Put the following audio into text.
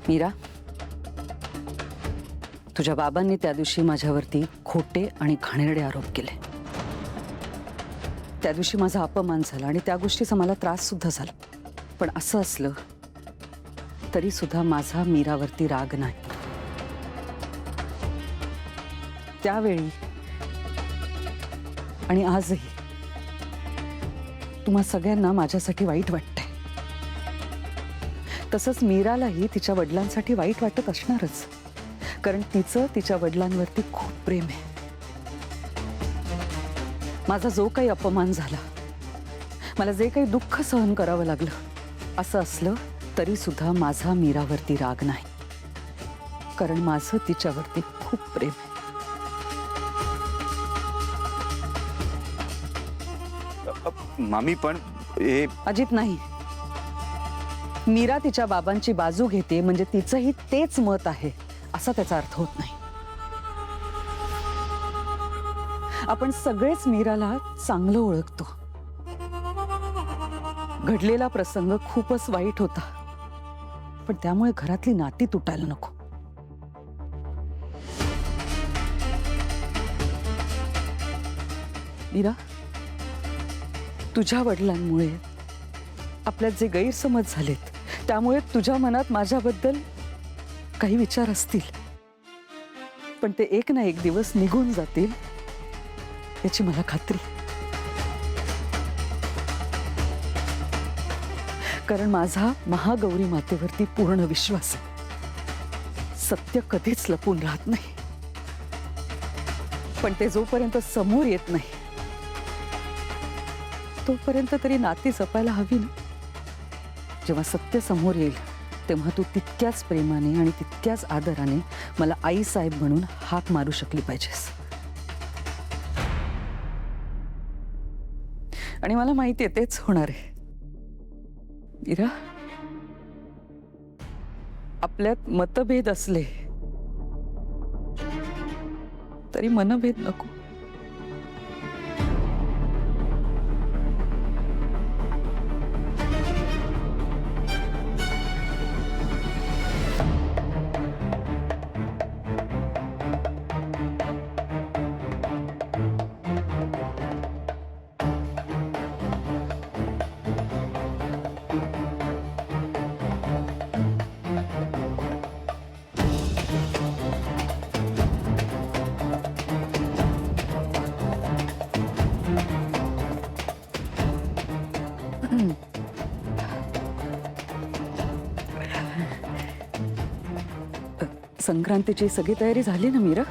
मीरा, तुझ्या बाबांनी त्या दिवशी माझ्यावरती खोटे आणि घाणेरडे आरोप केले. त्या दिवशी माझा अपमान झाला आणि त्या गोष्टीचा मला त्रास सुद्धा झाला. पण असं असलं तरी सुद्धा माझा मीरावरती राग नाही. त्यावेळी आणि आजही तुम्हा सगळ्यांना माझ्यासाठी वाईट वाटतंय. तसंच मीरालाही तिच्या वडिलांसाठी वाईट वाटत असणारच, कारण तिचं तिच्या वडिलांवरती खूप प्रेम आहे. माझा जो काही अपमान झाला, मला जे काही दुःख सहन करावं लागलं, असं असलं तरी सुद्धा माझा मीरावरती राग नाही, कारण माझं तिच्यावरती खूप प्रेम आहे. मामी पण हे अजित नाही. मीरा तिच्या बाबांची बाजू घेते म्हणजे तिचंही तेच मत आहे असा त्याचा अर्थ होत नाही. आपण सगळेच मीराला चांगलं ओळखतो. घडलेला प्रसंग खूपच वाईट होता, पण त्यामुळे घरातली नाती तुटायला नको. मीरा, तुझ्या वडिलांमुळे आपल्यात जे गैरसमज झालेत, त्यामुळे तुझ्या मनात माझ्याबद्दल काही विचार असतील, पण ते एक ना एक दिवस निघून जातील याची मला खात्री. कारण माझा महागौरी मातेवरती पूर्ण विश्वास आहे. सत्य कधीच लपून राहत नाही, पण ते जोपर्यंत समोर येत नाही तोपर्यंत तरी नाती जपायला हवी ना. जेव्हा सत्य समोर येईल तेव्हा तू तितक्याच प्रेमाने आणि तितक्याच आदराने मला आई साहेब म्हणून हाक मारू शकली पाहिजेस. आणि मला माहिती आहे तेच होणार आहे. मीरा, आपल्यात मतभेद असले तरी मनभेद नको. संक्रांतीची सगळी तयारी झाली ना मीरा?